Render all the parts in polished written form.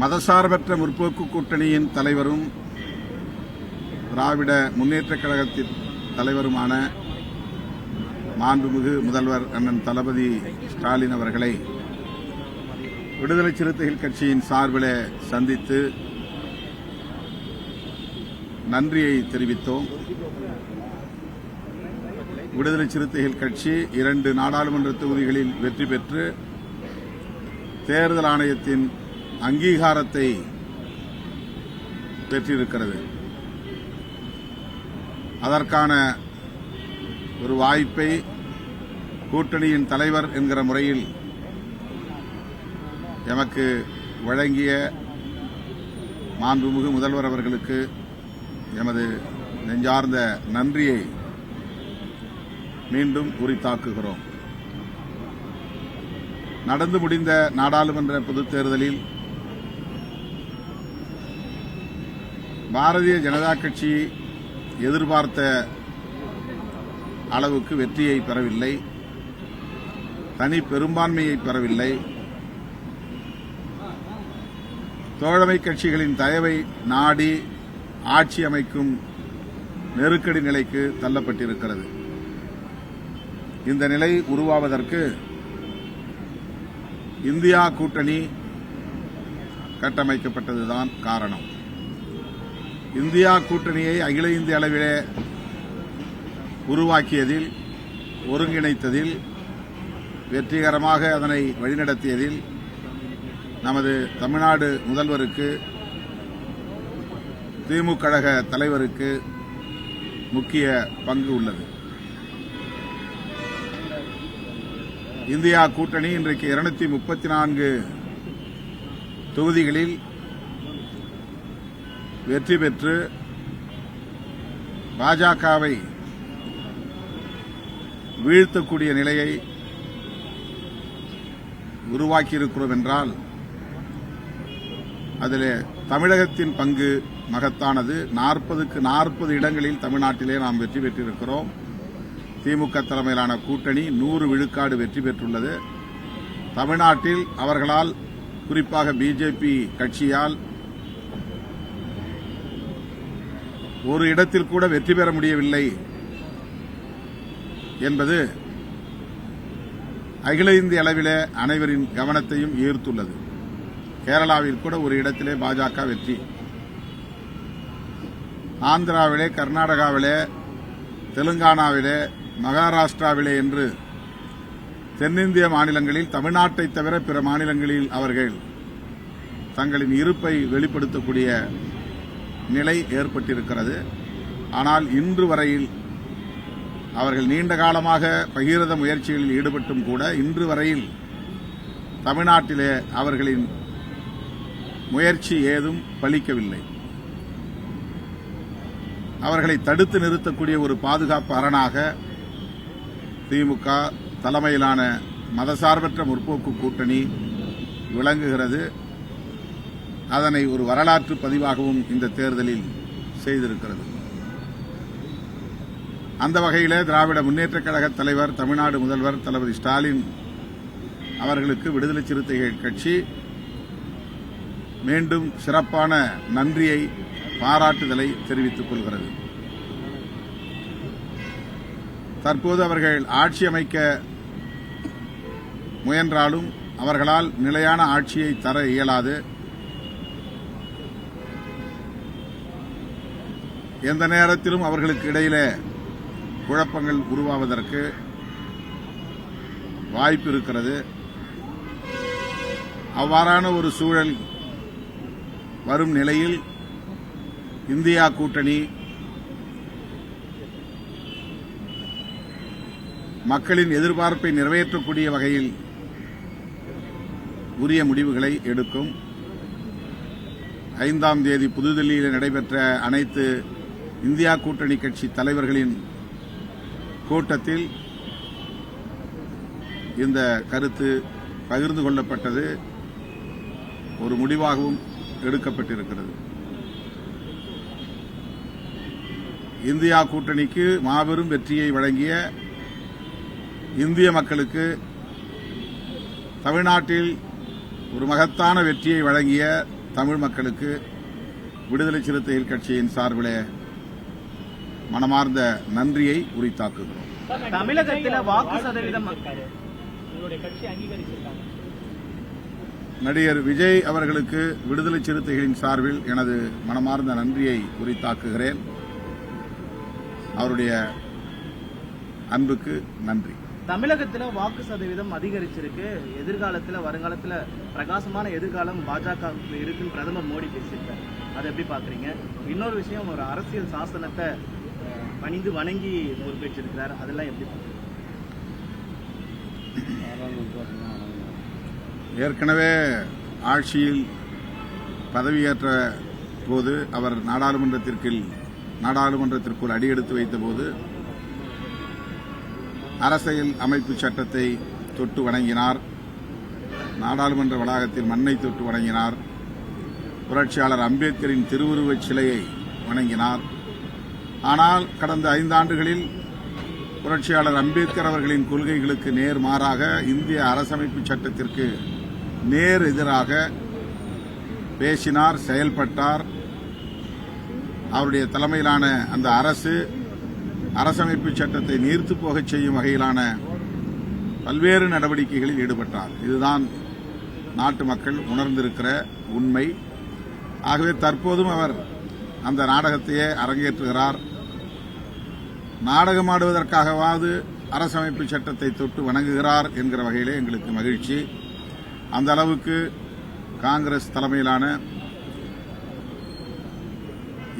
மதசார்பற்ற முற்போக்கு கூட்டணியின் தலைவரும் திராவிட முன்னேற்றக் கழகத்தின் தலைவருமான மாண்புமிகு முதல்வர் அண்ணன் தளபதி ஸ்டாலின் அவர்களை விடுதலை சிறுத்தைகள் கட்சியின் சார்பில் சந்தித்து நன்றியை தெரிவித்தோம். விடுதலை சிறுத்தைகள் கட்சி 2 நாடாளுமன்ற தொகுதிகளில் வெற்றி பெற்று தேர்தல் ஆணையத்தின் அங்கீகாரத்தை பெற்றிருக்கிறது. அதற்கான ஒரு வாய்ப்பை கூட்டணியின் தலைவர் என்கிற முறையில் எமக்கு வழங்கிய மாண்புமிகு முதல்வர் அவர்களுக்கு எமது நெஞ்சார்ந்த நன்றியை மீண்டும் உரித்தாக்குகிறோம். நடந்து முடிந்த நாடாளுமன்ற பொதுத் தேர்தலில் பாரதிய ஜனதா கட்சி எதிர்பார்த்த அளவுக்கு வெற்றியை பெறவில்லை, தனி பெரும்பான்மையை பெறவில்லை. தோழமை கட்சிகளின் தயவை நாடி ஆட்சி அமைக்கும் நெருக்கடி நிலைக்கு தள்ளப்பட்டிருக்கிறது. இந்த நிலை உருவாவதற்கு இந்தியா கூட்டணி கட்டமைக்கப்பட்டதுதான் காரணம். இந்தியா கூட்டணியை அகில இந்திய அளவிலே உருவாக்கியதில், ஒருங்கிணைத்ததில், வெற்றிகரமாக அதனை வழிநடத்தியதில் நமது தமிழ்நாடு முதல்வருக்கு, திமுக கழக தலைவருக்கு முக்கிய பங்கு உள்ளது. இந்தியா கூட்டணி இன்றைக்கு 234 தொகுதிகளில் வெற்றி பெற்று பாஜகவை வீழ்த்தக்கூடிய நிலையை உருவாக்கியிருக்கிறோம் என்றால் அதில் தமிழகத்தின் பங்கு மகத்தானது. 40க்கு 40 இடங்களில் தமிழ்நாட்டிலே நாம் வெற்றி பெற்றிருக்கிறோம். திமுக தலைமையிலான கூட்டணி 100 விழுக்காடு வெற்றி பெற்றுள்ளது. தமிழ்நாட்டில் அவர்களால், குறிப்பாக பிஜேபி கட்சியால் ஒரு இடத்தில் கூட வெற்றி பெற முடியவில்லை என்பது அகில இந்திய அளவிலே அனைவரின் கவனத்தையும் ஈர்த்துள்ளது. கேரளாவில் கூட ஒரு இடத்திலே பாஜக வெற்றி, ஆந்திராவிலே, கர்நாடகாவிலே, தெலுங்கானாவிலே, மகாராஷ்டிராவிலே என்று தென்னிந்திய மாநிலங்களில், தமிழ்நாட்டை தவிர பிற மாநிலங்களில் அவர்கள் தங்களின் இருப்பை வெளிப்படுத்தக்கூடிய நிலை ஏற்பட்டிருக்கிறது. ஆனால் இன்று வரையில் அவர்கள் நீண்ட காலமாக பகீரத முயற்சிகளில் ஈடுபட்டும் கூட இன்று வரையில் தமிழ்நாட்டிலே அவர்களின் முயற்சி ஏதும் பலிக்கவில்லை. அவர்களை தடுத்து நிறுத்தக்கூடிய ஒரு பாதுகாப்பு அரணாக திமுக தலைமையிலான மதசார்பற்ற முற்போக்கு கூட்டணி விளங்குகிறது. அதனை ஒரு வரலாற்று பதிவாகவும் இந்த தேர்தலில் செய்திருக்கிறது. அந்த வகையிலே திராவிட முன்னேற்றக் கழக தலைவர், தமிழ்நாடு முதல்வர் தளபதி ஸ்டாலின் அவர்களுக்கு விடுதலை சிறுத்தைகள் கட்சி மீண்டும் சிறப்பான நன்றியை, பாராட்டுதலை தெரிவித்துக் கொள்கிறது. தற்போது அவர்கள் ஆட்சி அமைக்க முயன்றாலும் அவர்களால் நிலையான ஆட்சியை தர இயலாது. எந்த நேரத்திலும் அவர்களுக்கு இடையிலே குழப்பங்கள் உருவாவதற்கு வாய்ப்பு இருக்கிறது. அவ்வாறான ஒரு சூழல் வரும் நிலையில் இந்தியா கூட்டணி மக்களின் எதிர்பார்ப்பை நிறைவேற்றக்கூடிய வகையில் உரிய முடிவுகளை எடுக்கும். 5ஆம் தேதி புதுதில்லியில் நடைபெற்ற அனைத்து இந்தியா கூட்டணி கட்சி தலைவர்களின் கூட்டத்தில் இந்த கருத்து பகிர்ந்து கொள்ளப்பட்டது, ஒரு முடிவாகவும் எடுக்கப்பட்டிருக்கிறது. இந்தியா கூட்டணிக்கு மாபெரும் வெற்றியை வழங்கிய இந்திய மக்களுக்கு, தமிழ்நாட்டில் ஒரு மகத்தான வெற்றியை வழங்கிய தமிழ் மக்களுக்கு விடுதலை சிறுத்தைகள் கட்சியின் சார்பிலே மனமார்ந்த நன்றியை உரித்தாக்குகிறோம். தமிழகத்தில் வாக்கு சதவீதம் நடிகர் விஜய் அவர்களுக்கு விடுதலை சிறுத்தைகளின் சார்பில் எனது மனமார்ந்த நன்றியை உரித்தாக்குகிறேன். அவருடைய அன்புக்கு நன்றி. தமிழகத்தில் வாக்கு சதவீதம் அதிகரிச்சிருக்கு. எதிர்காலத்தில் வருங்காலத்தில் பிரகாசமான எதிர்காலம் பாஜகவுக்கு இருக்குன்னு பிரதமர் மோடி பேசியிருக்காரு. அதை எப்படி பாக்குறீங்க? இன்னொரு விஷயம், ஒரு அரசியல் சாசனத்தை பணிந்து வணங்கி பொறுப்பேற்றிருக்கிறார். அதெல்லாம் எப்படி பாக்குறீங்க? ஏற்கனவே ஆட்சியில் பதவியேற்ற போது அவர் நாடாளுமன்றத்திற்குள் அடியெடுத்து வைத்த போது அரசியல் அமைப்பு சட்டத்தை தொட்டு வணங்கினார். நாடாளுமன்ற வளாகத்தில் மண்ணை தொட்டு வணங்கினார். புரட்சியாளர் அம்பேத்கரின் திருவுருவச் சிலையை வணங்கினார். ஆனால் கடந்த 5 ஆண்டுகளில் புரட்சியாளர் அம்பேத்கர் அவர்களின் கொள்கைகளுக்கு நேர்மாறாக, இந்திய அரசமைப்பு சட்டத்திற்கு நேர் எதிராக பேசினார், செயல்பட்டார். அவருடைய தலைமையிலான அந்த அரசமைப்பு சட்டத்தை நீர்த்து போகச் செய்யும் வகையிலான பல்வேறு நடவடிக்கைகளில் ஈடுபட்டார். இதுதான் நாட்டு மக்கள் உணர்ந்திருக்கிற உண்மை. ஆகவே தற்போதும் அவர் அந்த நாடகத்தையே அரங்கேற்றுகிறார். நாடகமாடுவதற்காகவாவது அரசமைப்பு சட்டத்தை தொட்டு வணங்குகிறார் என்கிற வகையிலே எங்களுக்கு மகிழ்ச்சி. அந்த அளவுக்கு காங்கிரஸ் தலைமையிலான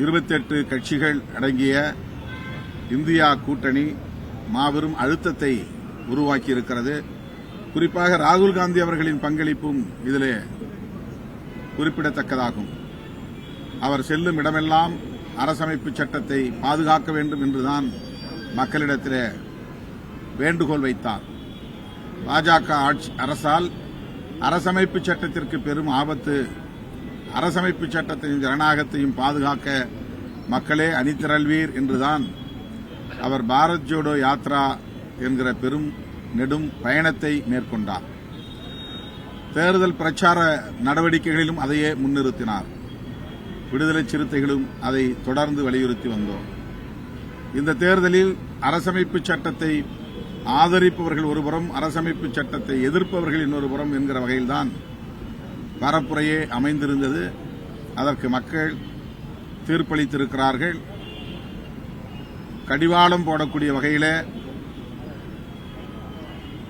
28 கட்சிகள் அடங்கிய இந்தியா கூட்டணி மாபெரும் அழுத்தத்தை உருவாக்கியிருக்கிறது. குறிப்பாக ராகுல் காந்தி அவர்களின் பங்களிப்பும் இதிலே குறிப்பிடத்தக்கதாகும். அவர் செல்லும் இடமெல்லாம் அரசமைப்பு சட்டத்தை பாதுகாக்க வேண்டும் என்றுதான் மக்களிடத்திலே வேண்டுகோள் வைத்தார். பாஜக அரசால் அரசமைப்பு சட்டத்திற்கு பெரும் ஆபத்து. அரசமைப்பு சட்டத்தையும் ஜனநாயகத்தையும் பாதுகாக்க மக்களே அணிதிரள்வீர் என்றுதான் அவர் பாரத் ஜோடோ யாத்ரா என்கிற பெரும் நெடும் பயணத்தை மேற்கொண்டார். தேர்தல் பிரச்சார நடவடிக்கைகளிலும் அதையே முன்னிறுத்தினார். விடுதலை சிறுத்தைகளும் அதை தொடர்ந்து வலியுறுத்தி வந்தோம். இந்த தேர்தலில் அரசமைப்பு சட்டத்தை ஆதரிப்பவர்கள் ஒருபுறம், அரசமைப்பு சட்டத்தை எதிர்ப்பவர்கள் இன்னொரு புறம் என்கிற வகையில்தான் பரப்புரையே அமைந்திருந்தது. அதற்கு மக்கள் தீர்ப்பளித்திருக்கிறார்கள். கடிவாளம் போடக்கூடிய வகையிலே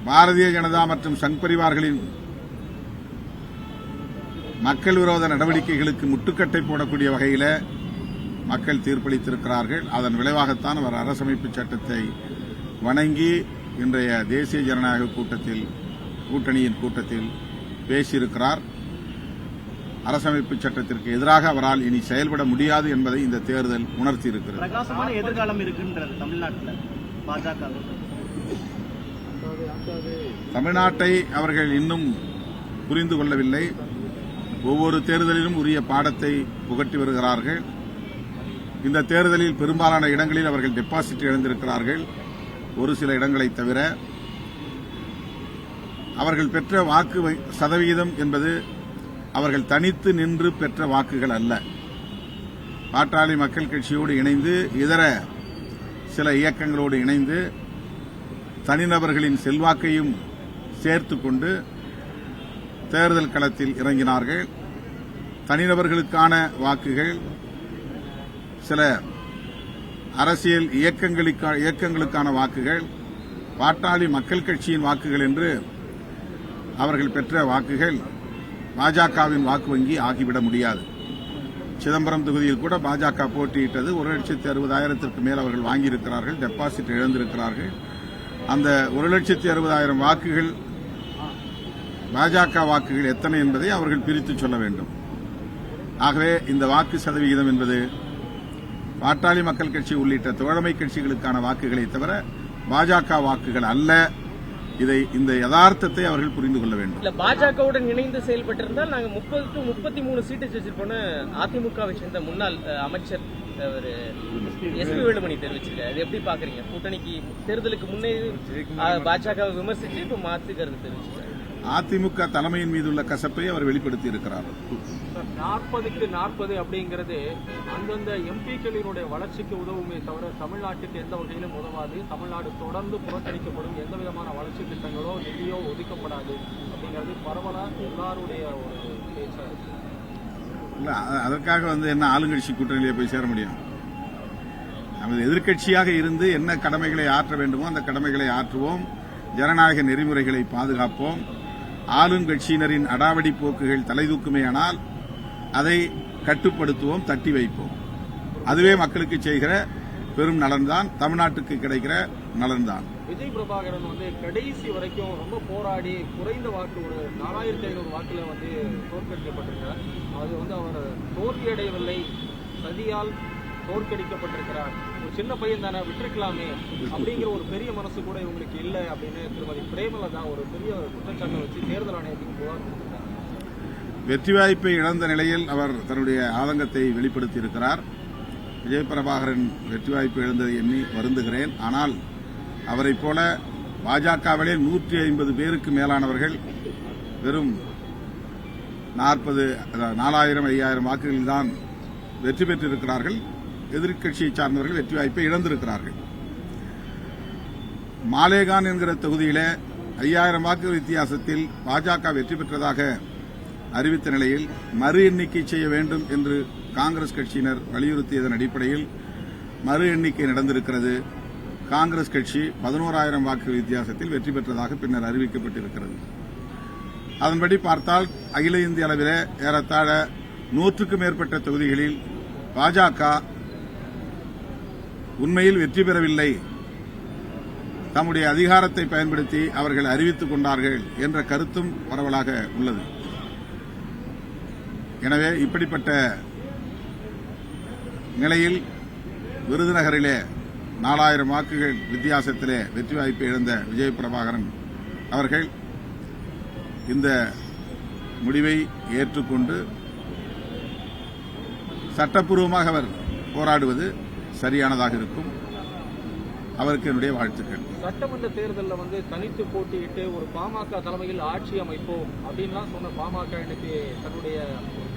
பாரதிய ஜனதா மற்றும் சங் பரிவார்களின் மக்கள் விரோத நடவடிக்கைகளுக்கு முட்டுக்கட்டை போடக்கூடிய வகையிலே மக்கள் தீர்ப்பளித்திருக்கிறார்கள். அதன் விளைவாகத்தான் அவர் அரசமைப்பு சட்டத்தை வணங்கி இன்றைய தேசிய ஜனநாயக கூட்டணியின் கூட்டத்தில் பேசியிருக்கிறார். அரசமைப்பு சட்டத்திற்கு எதிராக அவரால் இனி செயல்பட முடியாது என்பதை இந்த தேர்தல் உணர்த்தியிருக்கிறது. பிரகாசமான எதிர்காலம் இருக்கின்றது தமிழ்நாட்டில் பாஜக. தமிழ்நாட்டை அவர்கள் இன்னும் புரிந்து கொள்ளவில்லை. ஒவ்வொரு தேர்தலிலும் உரிய பாடத்தை புகட்டி வருகிறார்கள். இந்த தேர்தலில் பெரும்பாலான இடங்களில் அவர்கள் டெபாசிட் இழந்திருக்கிறார்கள். ஒரு சில இடங்களை தவிர அவர்கள் பெற்ற வாக்கு சதவிகிதம் என்பது அவர்கள் தனித்து நின்று பெற்ற வாக்குகள் அல்ல. பாட்டாளி மக்கள் கட்சியோடு இணைந்து, இதர சில இயக்கங்களோடு இணைந்து, தனிநபர்களின் செல்வாக்கையும் சேர்த்துக் கொண்டு தேர்தல் களத்தில் இறங்கினார்கள். தனிநபர்களுக்கான வாக்குகள், சில அரசியல் இயக்கங்களுக்கான வாக்குகள், பாட்டாளி மக்கள் கட்சியின் வாக்குகள் என்று அவர்கள் பெற்ற வாக்குகள் பாஜகவின் வாக்கு வங்கி ஆகிவிட முடியாது. சிதம்பரம் தொகுதியில் கூட பாஜக போட்டியிட்டது. 1,60,000 மேல் அவர்கள் வாங்கியிருக்கிறார்கள், டெபாசிட் இழந்திருக்கிறார்கள். அந்த 1,60,000 வாக்குகள் பாஜக வாக்குகள் எத்தனை என்பதை அவர்கள் பிரித்து சொல்ல வேண்டும். ஆகவே இந்த வாக்கு சதவிகிதம் என்பது பாட்டாளி மக்கள் கட்சி உள்ளிட்ட தோழமை கட்சிகளுக்கான வாக்குகளை தவிர பாஜக வாக்குகள் அல்ல. இந்த யதார்த்தத்தை அவர்கள் புரிந்து கொள்ள வேண்டும். பாஜகவுடன் இணைந்து செயல்பட்டிருந்தால் நாங்கள் 30க்கு 33 சீட்டு வச்சிருப்போம்னு அதிமுகவை சேர்ந்த முன்னாள் அமைச்சர் எஸ்பி வேலுமணி தெரிவிச்சிருக்காரு. அது எப்படி பாக்குறீங்க? கூட்டணிக்கு தேர்தலுக்கு முன்னே பாஜகவை விமர்சிச்சு இப்ப மாற்று கருத்து தெரிவிச்சிருக்காரு. அதிமுக தலைமையின் மீது உள்ள கசப்பை அவர் வெளிப்படுத்தி இருக்கிறார். 40க்கு 40 அப்படிங்கிறது அந்தந்த எம்பிக்களினுடைய வளர்ச்சிக்கு உதவுமே தவிர தமிழ்நாட்டுக்கு எந்த வகையிலும் உதவாது. தமிழ்நாடு தொடர்ந்து புறக்கணிக்கப்படும், எந்த விதமான வளர்ச்சி திட்டங்களோ நிதியோ ஒதுக்கப்படாது அப்படிங்கிறது பரவலா எல்லாருடைய ஒரு பேச்சா இருக்கு. இல்ல, அதற்காக என்ன ஆளுங்கட்சி கூட்டணியிலே போய் சேர முடியும்? நமது எதிர்க்கட்சியாக இருந்து என்ன கடமைகளை ஆற்ற வேண்டுமோ அந்த கடமைகளை ஆற்றுவோம், ஜனநாயக நெறிமுறைகளை பாதுகாப்போம். ஆளுங்கட்சியினரின் அடாவடி போக்குகள் தலைதூக்குமேயானால் அதை கட்டுப்படுத்துவோம், தட்டி வைப்போம். அதுவே மக்களுக்கு செய்கிற பெரும் நலன்தான், தமிழ்நாட்டுக்கு கிடைக்கிற நலன்தான். விஜய் பிரபாகரன் கடைசி வரைக்கும் ரொம்ப போராடி குறைந்த வாக்கு, ஒரு 4500 வாக்குல தோற்கடிக்கப்பட்டிருக்கிறார். அது அவர் தோல்வியடையவில்லை, சதியால் தோற்கடிக்கப்பட்டிருக்கிறார். ஒரு சின்ன பையன் தானே, விட்டுருக்கலாமே அப்படிங்கிற ஒரு பெரிய மனசு கூட இவங்களுக்கு இல்லை அப்படின்னு திருமதி பிரேமலதா ஒரு பெரிய குற்றச்சாட்டை வச்சு தேர்தல் ஆணையத்துக்கு புகார் கொடுத்திருக்காங்க. வெற்றி வாய்ப்பை இழந்த நிலையில் அவர் தன்னுடைய ஆதங்கத்தை வெளிப்படுத்தி இருக்கிறார். விஜய் பிரபாகரன் வெற்றி வாய்ப்பு இழந்ததை எண்ணி வருந்துகிறேன். ஆனால் அவரைப் போல பாஜகவிலே 150 பேருக்கு மேலானவர்கள் வெறும் 4000 5000 வாக்குகளில் தான் வெற்றி பெற்றிருக்கிறார்கள். எதிர்க்கட்சியை சார்ந்தவர்கள் வெற்றி வாய்ப்பை இழந்திருக்கிறார்கள். மாலேகான் என்கிற தொகுதியிலே 5000 வாக்குகள் வித்தியாசத்தில் பாஜக வெற்றி பெற்றதாக அறிவித்த நிலையில் மறு எண்ணிக்கை செய்ய வேண்டும் என்று காங்கிரஸ் கட்சியினர் வலியுறுத்தியதன் அடிப்படையில் மறு எண்ணிக்கை நடந்திருக்கிறது. காங்கிரஸ் கட்சி 11000 வாக்குகள் வித்தியாசத்தில் வெற்றி பெற்றதாக பின்னர் அறிவிக்கப்பட்டிருக்கிறது. அதன்படி பார்த்தால் அகில இந்திய அளவிலே ஏறத்தாழ 100க்கும் மேற்பட்ட தொகுதிகளில் பாஜக உண்மையில் வெற்றி பெறவில்லை, தம்முடைய அதிகாரத்தை பயன்படுத்தி அவர்கள் அறிவித்துக் கொண்டார்கள் என்ற கருத்தும் பரவலாக உள்ளது. எனவே இப்படிப்பட்ட நிலையில் விருதுநகரிலே 4000 வாக்குகள் வித்தியாசத்திலே வெற்றி வாய்ப்பை இழந்த விஜய் பிரபாகரன் அவர்கள் இந்த முடிவை ஏற்றுக்கொண்டு சட்டப்பூர்வமாக அவர் போராடுவது சரியானதாக இருக்கும். அவருக்கு என்னுடைய வாழ்த்துக்கள். சட்டமன்ற தேர்தலில் தனித்து போட்டியிட்டு ஒரு பாமக தலைமையில் ஆட்சி அமைப்போம் அப்படின்லாம் சொன்ன பாமக இன்னைக்கு தன்னுடைய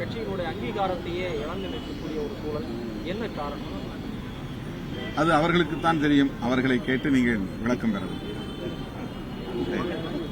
கட்சியினுடைய அங்கீகாரத்தையே இழந்து நிற்கக்கூடிய ஒரு சூழல், என்ன காரணம்? அது அவர்களுக்குத்தான் தெரியும். அவர்களை கேட்டு நீங்கள் விளக்கம் பெற வேண்டும்.